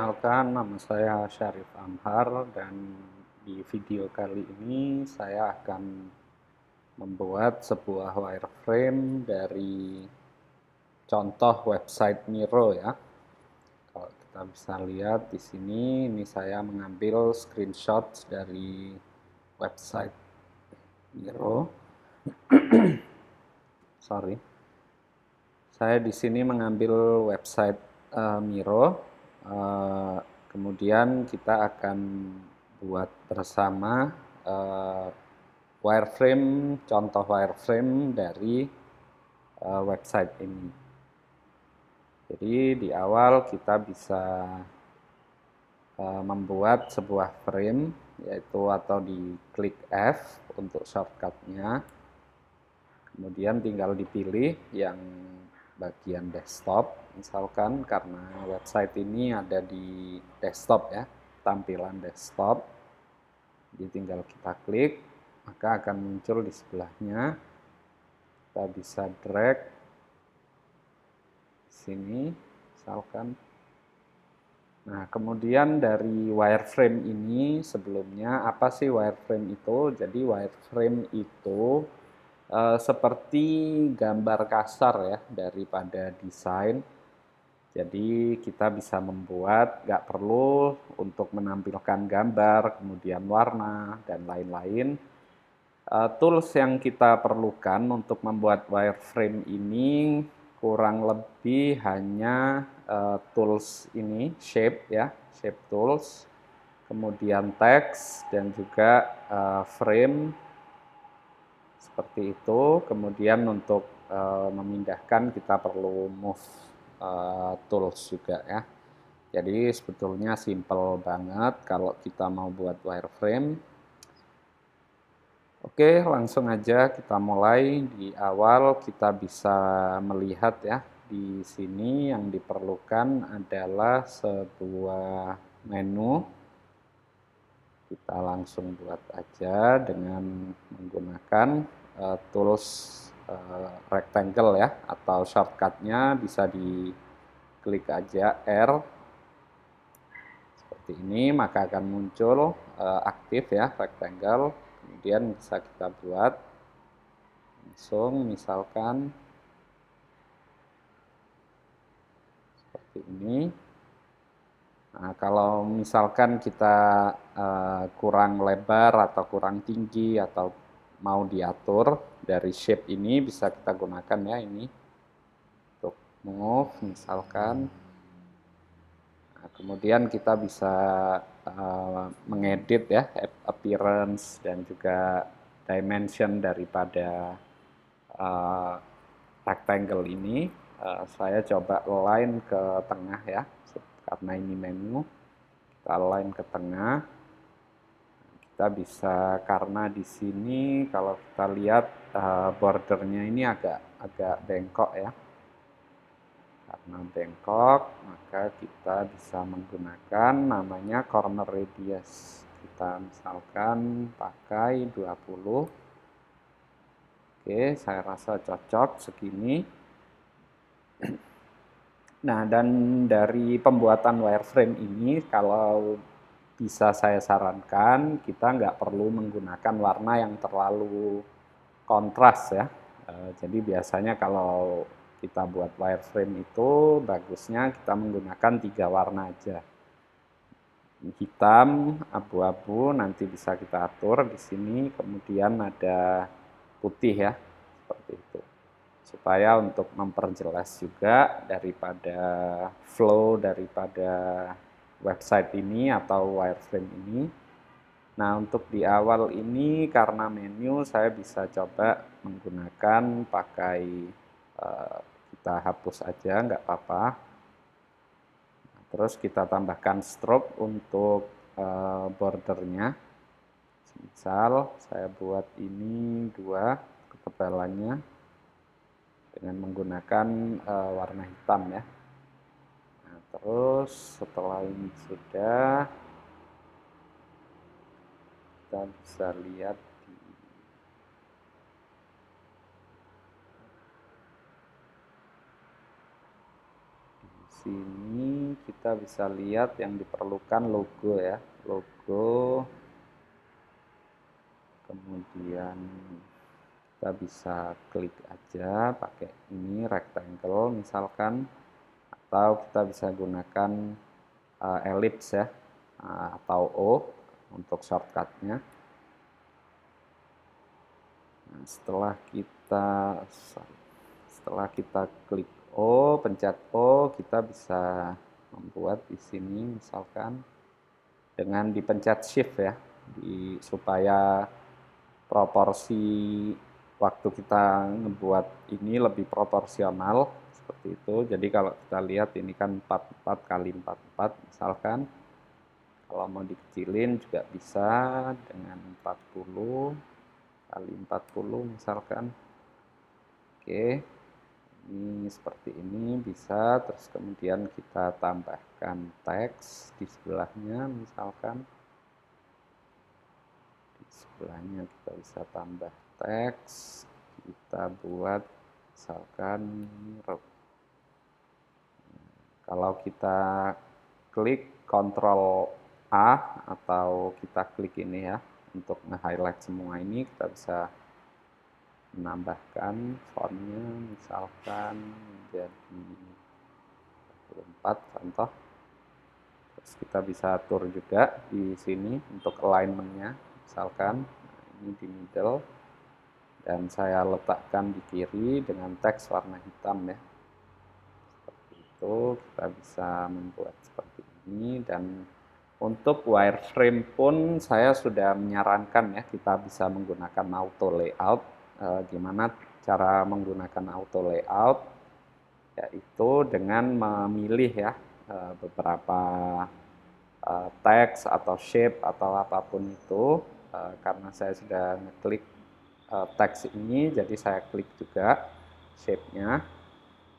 perkenalkan, nama saya Syarif Amhar dan di video kali ini saya akan membuat sebuah wireframe dari contoh website Miro ya. Kalau kita bisa lihat di sini, ini saya mengambil screenshot dari website Miro. Sorry. Saya di sini mengambil website Miro. Kemudian kita akan buat bersama wireframe, contoh wireframe dari website ini. Jadi di awal kita bisa membuat sebuah frame, yaitu atau di klik F untuk shortcutnya. Kemudian tinggal dipilih yang bagian desktop, misalkan karena website ini ada di desktop ya, tampilan desktop. Jadi tinggal kita klik, maka akan muncul di sebelahnya. Kita bisa drag sini, misalkan. Nah, kemudian dari wireframe ini sebelumnya, apa sih wireframe itu? Jadi wireframe itu seperti gambar kasar ya daripada desain. Jadi kita bisa membuat, nggak perlu untuk menampilkan gambar, kemudian warna, dan lain-lain. Tools yang kita perlukan untuk membuat wireframe ini kurang lebih hanya tools ini, shape ya, shape tools, kemudian text, dan juga frame, seperti itu. Kemudian untuk memindahkan kita perlu move tools juga ya. Jadi sebetulnya simple banget kalau kita mau buat wireframe. Oke, langsung aja kita mulai. Di awal kita bisa melihat ya, di sini yang diperlukan adalah sebuah menu. Kita langsung buat aja dengan menggunakan tools rectangle ya, atau shortcutnya bisa diklik aja R seperti ini, maka akan muncul aktif ya rectangle. Kemudian bisa kita buat langsung, misalkan seperti ini. Nah, kalau misalkan kita kurang lebar atau kurang tinggi atau mau diatur dari shape ini, bisa kita gunakan ya ini untuk move misalkan. Nah, kemudian kita bisa mengedit ya appearance dan juga dimension daripada rectangle ini. Saya coba align ke tengah ya, karena ini menu. Kita align ke tengah. Kita bisa, karena di sini kalau kita lihat bordernya ini agak bengkok ya. Karena bengkok, maka kita bisa menggunakan namanya corner radius. Kita misalkan pakai 20. Oke, saya rasa cocok segini. Nah, dan dari pembuatan wireframe ini, kalau bisa saya sarankan, kita nggak perlu menggunakan warna yang terlalu kontras ya. Jadi biasanya kalau kita buat wireframe itu, bagusnya kita menggunakan 3 warna aja. Hitam, abu-abu, nanti bisa kita atur di sini, kemudian ada putih ya, seperti itu. Supaya untuk memperjelas juga daripada flow daripada website ini atau wireframe ini. Nah, untuk di awal ini karena menu saya bisa coba menggunakan pakai kita hapus aja, nggak apa-apa. Nah, terus kita tambahkan stroke untuk bordernya. Misal saya buat ini 2 ketebalannya dengan menggunakan warna hitam ya. Nah, terus setelah ini sudah, kita bisa lihat di sini kita bisa lihat yang diperlukan logo ya, logo. Kemudian kita bisa klik aja pakai ini rectangle misalkan, atau kita bisa gunakan ellipse ya, atau O untuk shortcutnya. Nah, setelah kita klik O, pencet O, kita bisa membuat di sini misalkan dengan dipencet shift ya, supaya proporsi waktu kita ngebuat ini lebih proporsional seperti itu. Jadi kalau kita lihat ini kan 44 kali 44 misalkan, kalau mau dikecilin juga bisa dengan 40 kali 40 misalkan. Oke, ini seperti ini bisa. Terus kemudian kita tambahkan teks di sebelahnya misalkan. Di sebelahnya kita bisa tambah teks. Kita buat misalkan kalau kita klik Ctrl A atau kita klik ini ya untuk nge-highlight semua ini, kita bisa menambahkan fontnya misalkan menjadi 24 contoh. Terus kita bisa atur juga di sini untuk alignment-nya misalkan ini di middle, dan saya letakkan di kiri dengan teks warna hitam ya. Seperti itu kita bisa membuat seperti ini. Dan untuk wireframe pun saya sudah menyarankan ya, kita bisa menggunakan auto layout. Gimana cara menggunakan auto layout? Yaitu dengan memilih ya beberapa teks atau shape atau apapun itu. Karena saya sudah ngeklik teks ini, jadi saya klik juga shape-nya.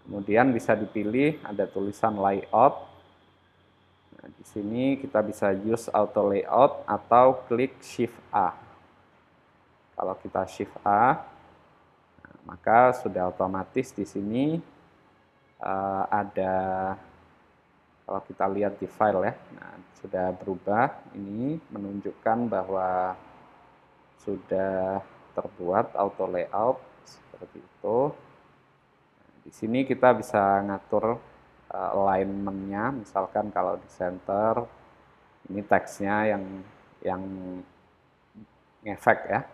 Kemudian bisa dipilih ada tulisan layout. Nah, di sini kita bisa use auto layout atau klik shift A. Kalau kita shift A, nah, maka sudah otomatis di sini ada, kalau kita lihat di file ya, nah, sudah berubah. Ini menunjukkan bahwa sudah terbuat auto layout seperti itu. Nah, di sini kita bisa ngatur alignment-nya, misalkan kalau di center ini teksnya yang ngefek ya.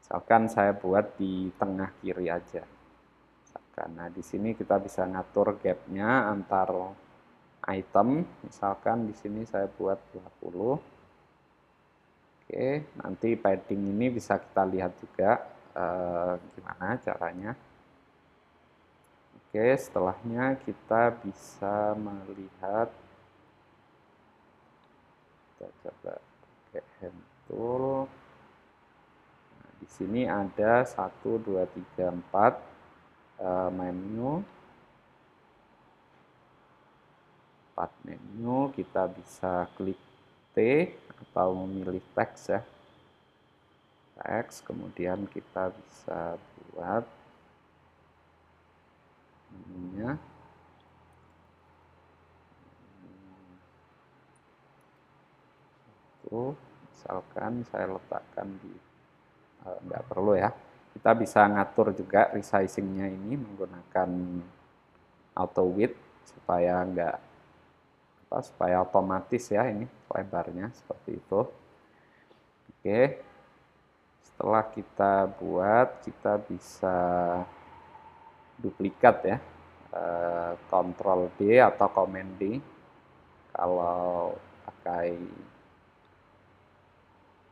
Misalkan saya buat di tengah kiri aja. Misalkan, nah di sini kita bisa ngatur gap-nya antar item. Misalkan di sini saya buat 20. Oke, nanti padding ini bisa kita lihat juga gimana caranya. Oke, setelahnya kita bisa melihat, kita coba pakai hand tool. Nah, di sini ada 1, 2, 3, 4 menu. 4 menu, kita bisa klik T atau memilih teks ya. Teks, kemudian kita bisa buat menunya. Misalkan saya letakkan di nggak perlu ya, kita bisa ngatur juga resizingnya ini menggunakan auto width supaya supaya otomatis ya ini lebarnya seperti itu. Oke, setelah kita buat, kita bisa duplikat ya, Ctrl D atau Command D kalau pakai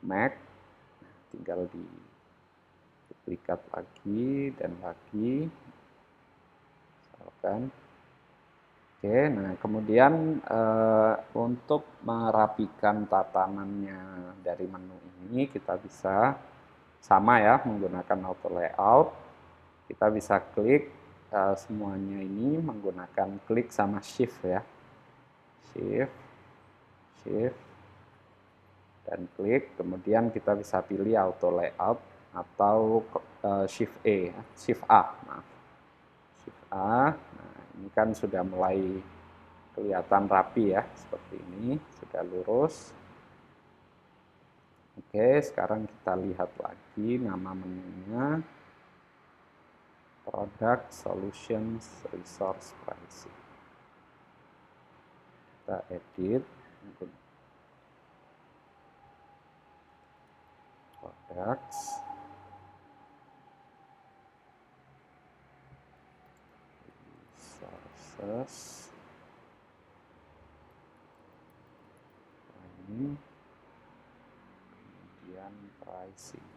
Mac. Tinggal di duplikat lagi dan lagi misalkan. Oke, nah kemudian untuk merapikan tatanannya dari menu ini, kita bisa sama ya menggunakan auto layout. Kita bisa klik semuanya ini menggunakan klik sama shift ya, shift, shift, dan klik. Kemudian kita bisa pilih auto layout atau shift A, shift A, maaf, shift A. Nah, ini kan sudah mulai kelihatan rapi ya, seperti ini, sudah lurus. Oke, sekarang kita lihat lagi nama menunya, Product Solutions Resource Pricing. Kita edit, Products, Resources, ini, kemudian Pricing.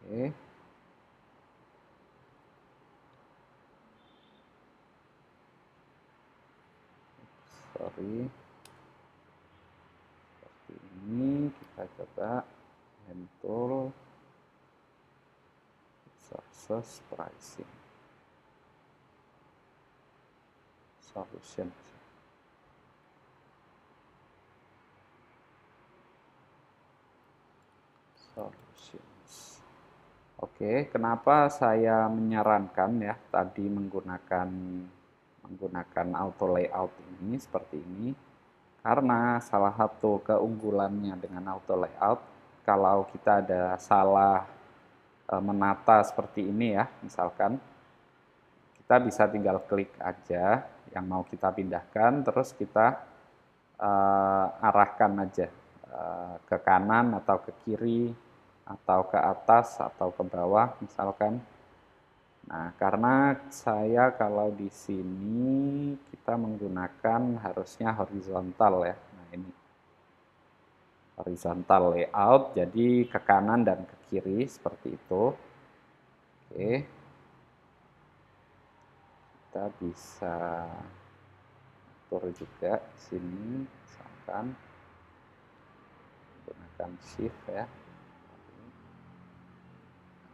Oke. Sorry. Seperti ini, kita coba hand tool, Resources Pricing, Solutions. Solutions. Oke, kenapa saya menyarankan ya tadi menggunakan auto layout ini seperti ini? Karena salah satu keunggulannya dengan auto layout, kalau kita ada salah menata seperti ini ya, misalkan kita bisa tinggal klik aja yang mau kita pindahkan, terus kita arahkan aja ke kanan atau ke kiri atau ke atas atau ke bawah misalkan. Nah, karena saya kalau di sini kita menggunakan harusnya horizontal ya. Nah, ini horizontal layout, jadi ke kanan dan ke kiri seperti itu. Oke. Kita bisa atur juga di sini, misalkan menggunakan shift ya.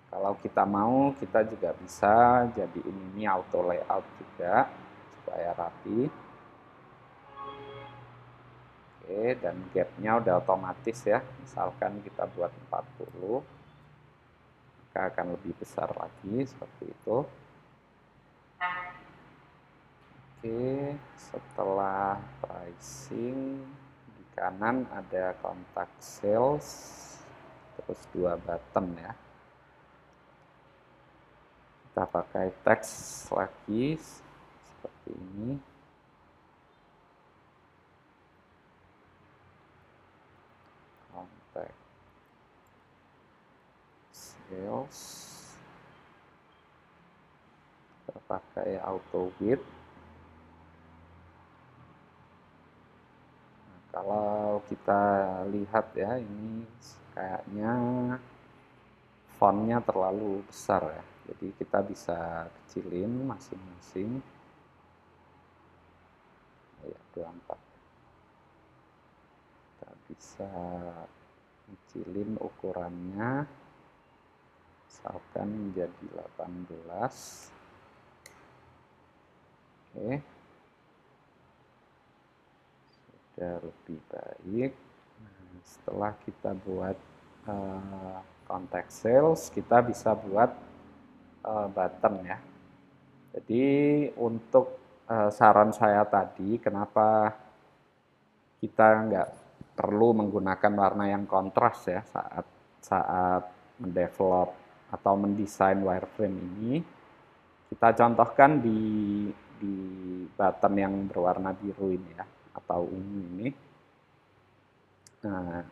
Kalau kita mau, kita juga bisa jadiin ini auto layout juga, supaya rapi. Oke, dan gapnya udah otomatis ya. Misalkan kita buat 40, maka akan lebih besar lagi, seperti itu. Oke, setelah pricing, di kanan ada kontak sales, terus 2 button ya. Kita pakai teks lagi seperti ini. Kontak sales. Kita pakai auto width. Nah, kalau kita lihat ya, ini kayaknya fontnya terlalu besar ya. Jadi kita bisa kecilin masing-masing. Ya, 24. Kita bisa kecilin ukurannya. Misalkan menjadi 18. Oke. Sudah lebih baik. Nah, setelah kita buat contact sales, kita bisa buat button ya. Jadi untuk saran saya tadi, kenapa kita nggak perlu menggunakan warna yang kontras ya saat mendevelop atau mendesain wireframe ini. Kita contohkan di button yang berwarna biru ini ya, atau ungu ini. Nah,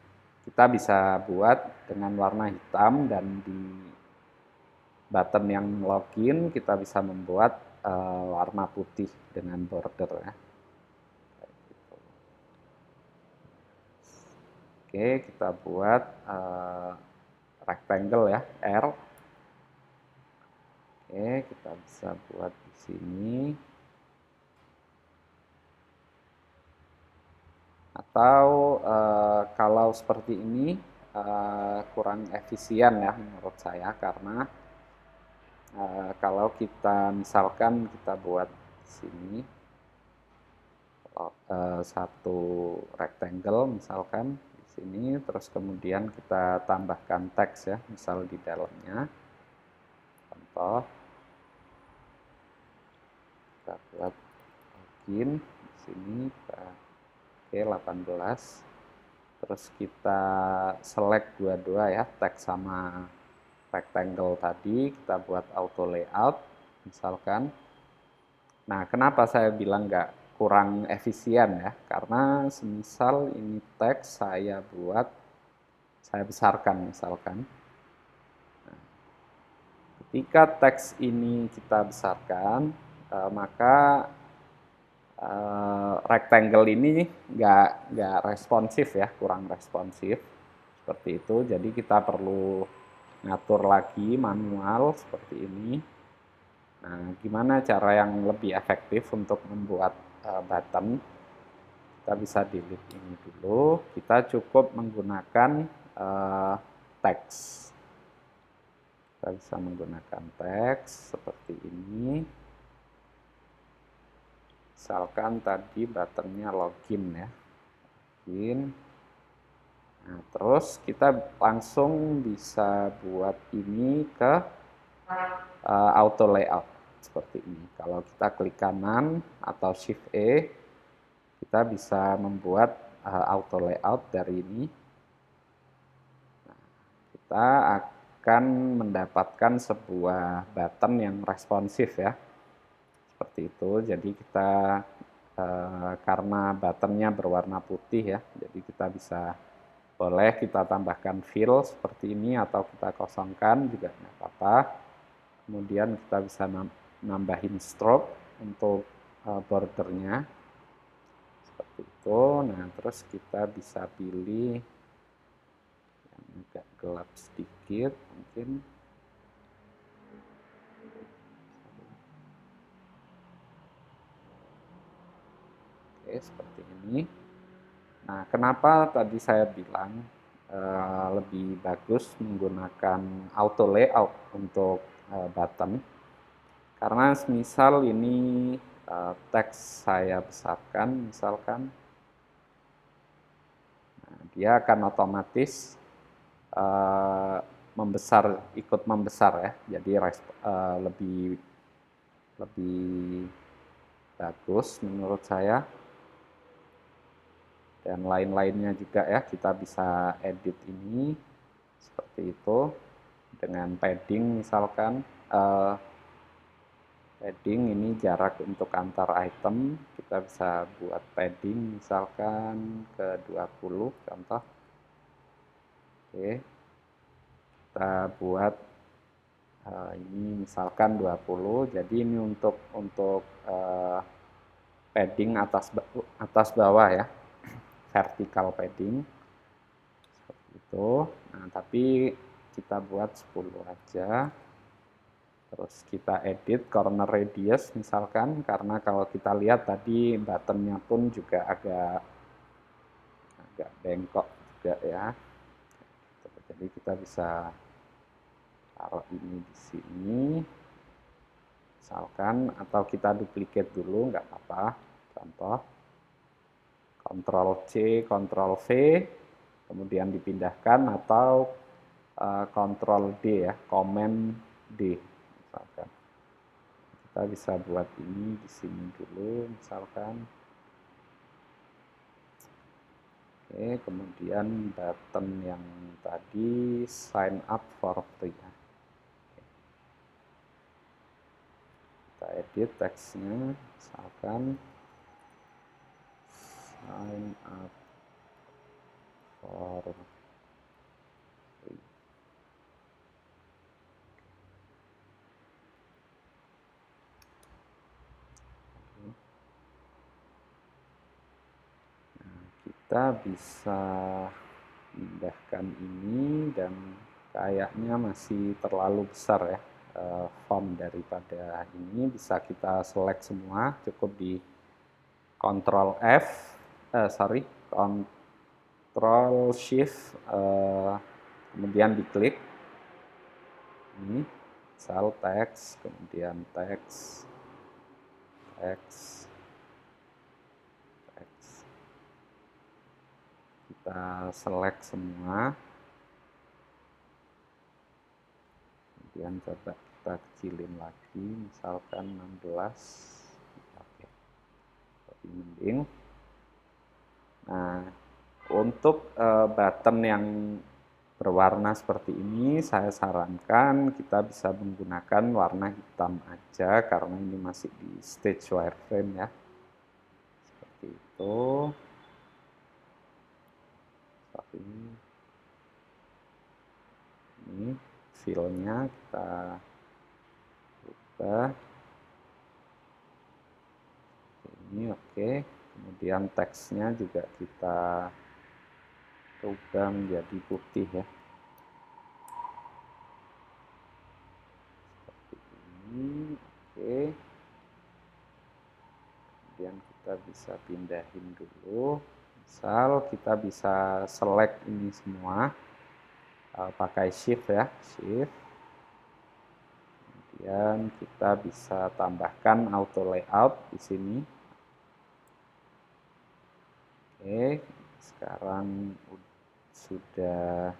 kita bisa buat dengan warna hitam, dan di button yang login kita bisa membuat warna putih dengan border ya. Oke, kita buat rectangle ya, R. Oke, kita bisa buat di sini. Atau kalau seperti ini kurang efisien ya menurut saya, karena kalau kita misalkan kita buat di sini satu rectangle misalkan di sini, terus kemudian kita tambahkan teks ya, misal di dalamnya, contoh kita buat login di sini, kita oke 18. Terus kita select dua-dua ya, teks sama rectangle tadi, kita buat auto layout misalkan. Nah, kenapa saya bilang nggak kurang efisien ya? Karena semisal ini teks saya besarkan misalkan. Nah, ketika teks ini kita besarkan, maka rectangle ini nggak responsif ya, kurang responsif seperti itu. Jadi kita perlu ngatur lagi manual seperti ini. Nah, gimana cara yang lebih efektif untuk membuat button? Kita bisa delete ini dulu. Kita cukup menggunakan teks. Kita bisa menggunakan teks seperti ini. Misalkan tadi buttonnya login ya. Login. Nah, terus kita langsung bisa buat ini ke auto layout seperti ini. Kalau kita klik kanan atau shift E, kita bisa membuat auto layout dari ini. Nah, kita akan mendapatkan sebuah button yang responsif ya, seperti itu. Jadi kita karena buttonnya berwarna putih ya, jadi kita bisa boleh kita tambahkan fill seperti ini atau kita kosongkan juga nggak apa-apa. Kemudian kita bisa nambahin stroke untuk bordernya seperti itu. Nah, terus kita bisa pilih yang agak gelap sedikit mungkin. Oke, seperti ini. Nah, kenapa tadi saya bilang lebih bagus menggunakan auto layout untuk button? Karena misal ini teks saya besarkan, misalkan, nah, dia akan otomatis ikut membesar ya. Jadi lebih bagus menurut saya. Dan lain-lainnya juga ya, kita bisa edit ini seperti itu dengan padding misalkan. Padding ini jarak untuk antar item, kita bisa buat padding misalkan ke 20 contoh. Oke, kita buat ini misalkan 20. Jadi ini untuk padding atas bawah ya, vertical padding seperti itu. Nah, tapi kita buat 10 aja. Terus kita edit corner radius misalkan, karena kalau kita lihat tadi buttonnya pun juga agak bengkok juga ya. Jadi kita bisa taruh ini di sini misalkan, atau kita duplicate dulu nggak apa-apa. Contoh Ctrl C, Ctrl V, kemudian dipindahkan, atau Ctrl D ya, Command D misalkan. Kita bisa buat ini di sini dulu misalkan. Oke, kemudian button yang tadi sign up for free. Kita edit teksnya misalkan sign up for free. Kita bisa pindahkan ini, dan kayaknya masih terlalu besar ya font daripada ini. Bisa kita select semua, cukup di Ctrl Ctrl Shift, kemudian diklik ini, misal teks, kemudian teks, kita select semua, kemudian coba kita kecilin lagi, misalkan 16, setting. Nah, untuk button yang berwarna seperti ini, saya sarankan kita bisa menggunakan warna hitam aja karena ini masih di stage wireframe ya. Seperti itu. Seperti ini feel-nya kita ubah. Ini oke. Kemudian teksnya juga kita ubah menjadi putih ya. Seperti ini, oke. Kemudian kita bisa pindahin dulu. Misal kita bisa select ini semua pakai shift ya, shift. Kemudian kita bisa tambahkan auto layout di sini. Oke, sekarang sudah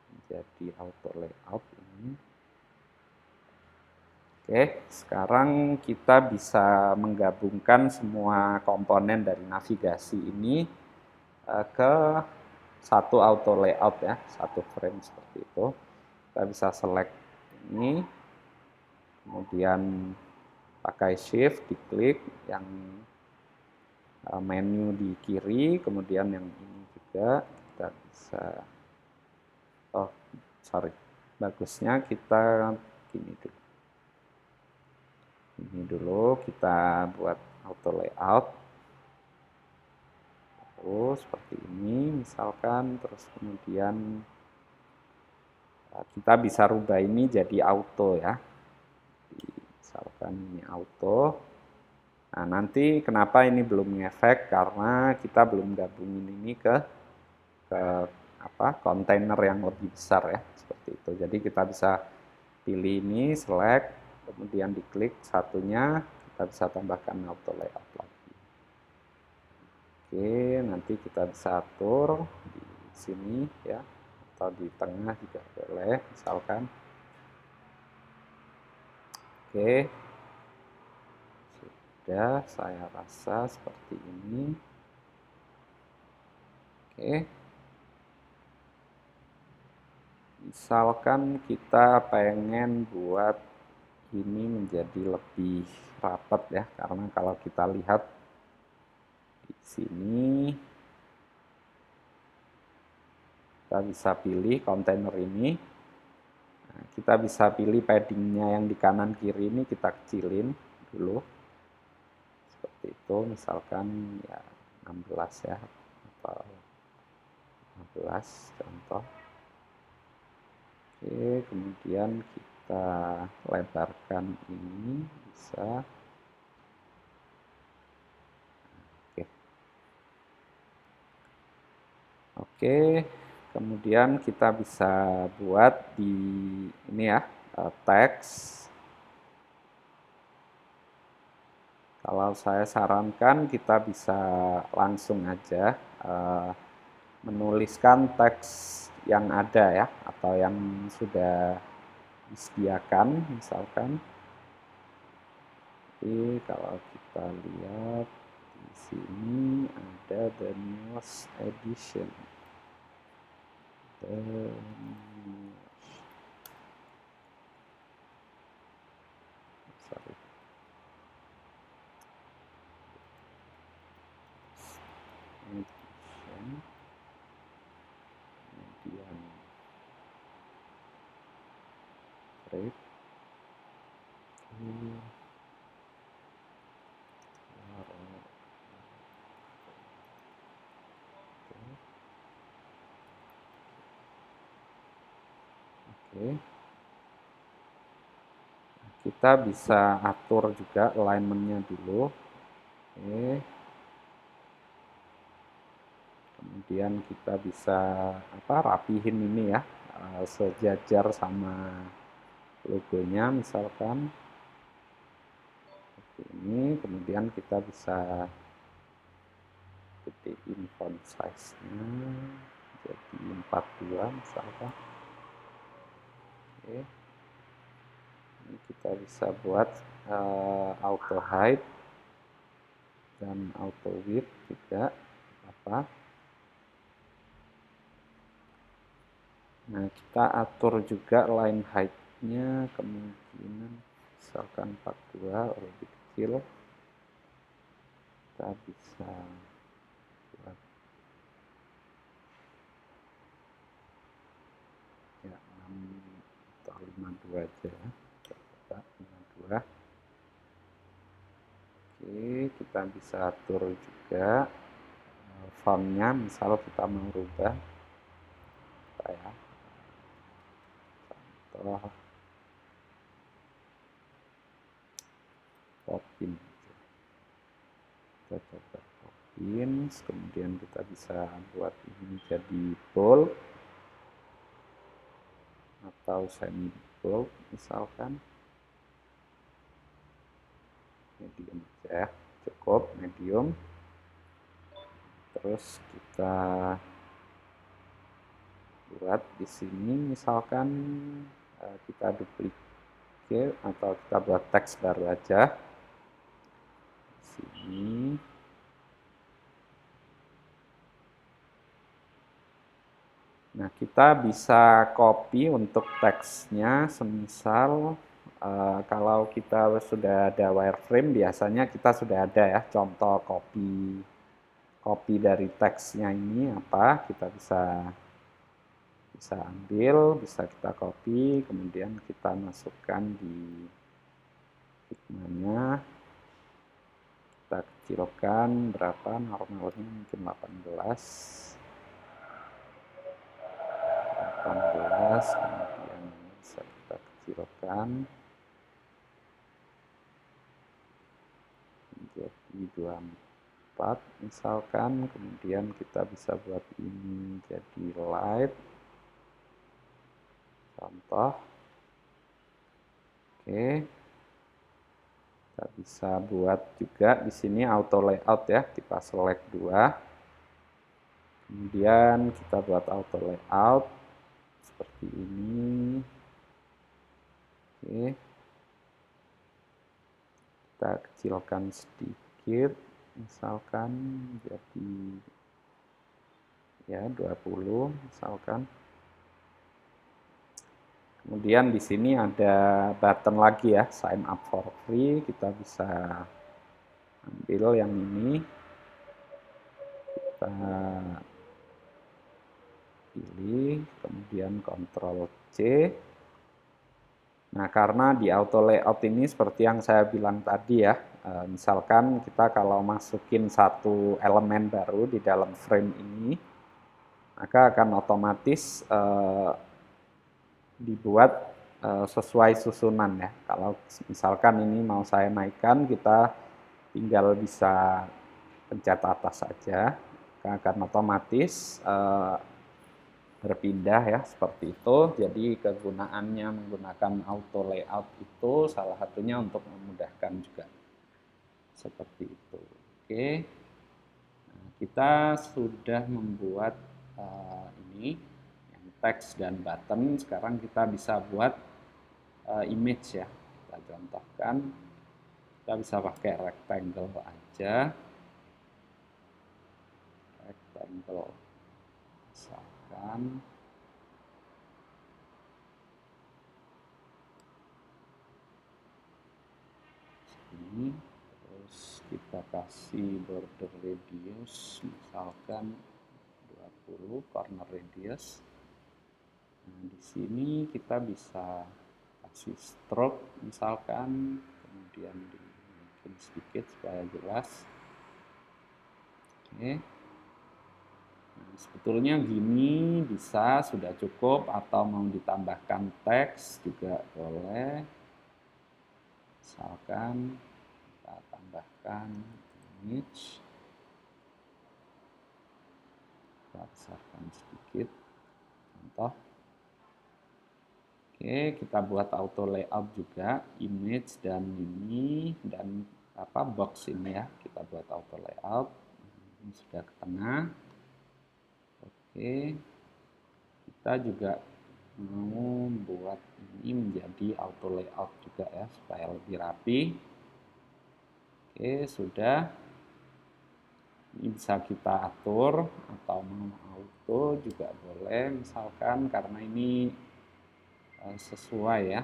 menjadi auto layout ini. Oke, sekarang kita bisa menggabungkan semua komponen dari navigasi ini ke satu auto layout ya, satu frame seperti itu. Kita bisa select ini, kemudian pakai shift, diklik yang menu di kiri, kemudian yang ini juga kita bisa, oh sorry, bagusnya kita gini dulu. Ini dulu kita buat auto layout. Terus seperti ini misalkan, terus kemudian kita bisa rubah ini jadi auto ya. Misalkan ini auto. Nah, nanti kenapa ini belum ngefek karena kita belum gabungin ini ke kontainer yang lebih besar ya, seperti itu. Jadi kita bisa pilih ini, select, kemudian diklik satunya, kita bisa tambahkan auto layout lagi. Oke, nanti kita bisa atur di sini ya, atau di tengah juga boleh, misalkan. Oke, sudah, saya rasa seperti ini. Oke, misalkan kita pengen buat ini menjadi lebih rapat ya, karena kalau kita lihat di sini kita bisa pilih kontainer ini. Nah, kita bisa pilih paddingnya yang di kanan kiri ini kita kecilin dulu. Seperti itu, misalkan ya 16 ya, atau 15 contoh. Oke, kemudian kita lebarkan ini bisa. Oke, kemudian kita bisa buat di ini ya, teks. Kalau saya sarankan kita bisa langsung aja menuliskan teks yang ada ya, atau yang sudah disediakan misalkan. Jadi kalau kita lihat di sini ada the newest edition. Sorry. Edition. Kemudian trade. Oke. Kita bisa atur juga alignment-nya dulu. Oke. Kemudian kita bisa rapihin ini ya, sejajar sama logonya misalkan. Seperti ini, kemudian kita bisa gedein font size-nya jadi 42 misalkan. Oke. Ini kita bisa buat auto hide. dan auto width juga apa. Nah, kita atur juga line height-nya, kemungkinan misalkan 42 lebih kecil, kita bisa buat ya 6 atau 52 aja ya. Kita 52. Oke, kita bisa atur juga fontnya, misal kita mau rubah ya, contoh Poppin, kita coba Poppin, kemudian kita bisa buat ini jadi bold atau semi bold, misalkan medium aja, cukup medium. Terus kita buat di sini misalkan kita duplicate atau kita buat teks baru aja di sini. Nah, kita bisa copy untuk teksnya, semisal kalau kita sudah ada wireframe, biasanya kita sudah ada ya contoh copy dari teksnya ini apa, kita bisa ambil, bisa kita copy, kemudian kita masukkan di Figma-nya, kita kecilkan berapa, normalnya mungkin 18, kemudian bisa kita kecilkan menjadi 24 misalkan, kemudian kita bisa buat ini jadi light, contoh. Oke, kita bisa buat juga di sini auto layout ya, kita select 2, kemudian kita buat auto layout seperti ini. Oke, kita kecilkan sedikit, misalkan jadi ya 20 misalkan. Kemudian di sini ada button lagi ya, sign up for free, kita bisa ambil yang ini, kita pilih, kemudian Ctrl C. Nah, karena di auto layout ini seperti yang saya bilang tadi ya, misalkan kita kalau masukin satu elemen baru di dalam frame ini, maka akan otomatis dibuat sesuai susunan ya. Kalau misalkan ini mau saya naikkan, kita tinggal bisa pencet atas saja, akan otomatis berpindah ya, seperti itu. Jadi kegunaannya menggunakan auto layout itu salah satunya untuk memudahkan juga, seperti itu. Oke, nah, kita sudah membuat ini yang teks dan button. Sekarang kita bisa buat image ya. Kita contohkan, kita bisa pakai rectangle aja, rectangle misalkan. Ini terus kita kasih border radius misalkan 20, corner radius. Nah, di sini kita bisa kasih stroke misalkan, kemudian dinaikin sedikit supaya jelas. Oke. Nah, sebetulnya gini bisa, sudah cukup, atau mau ditambahkan teks juga boleh. Misalkan kita tambahkan image, kita besarkan sedikit, contoh. Oke, kita buat auto layout juga, image dan ini, dan box ini ya, kita buat auto layout. Ini sudah ke tengah. Oke, kita juga mau buat ini menjadi auto layout juga ya, supaya lebih rapi. Oke, sudah. Ini bisa kita atur atau mau auto juga boleh misalkan, karena ini sesuai ya,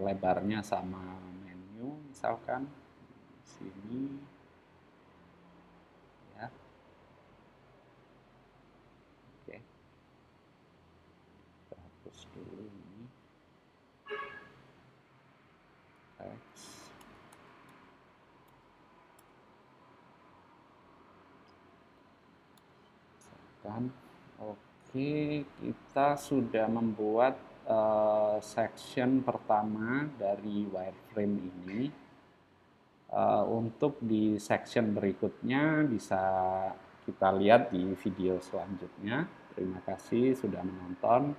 lebarnya sama menu misalkan di sini ya. Oke, kita hapus dulu ini teks. Misalkan, oke, kita sudah membuat section pertama dari wireframe ini. Untuk di section berikutnya bisa kita lihat di video selanjutnya. Terima kasih sudah menonton.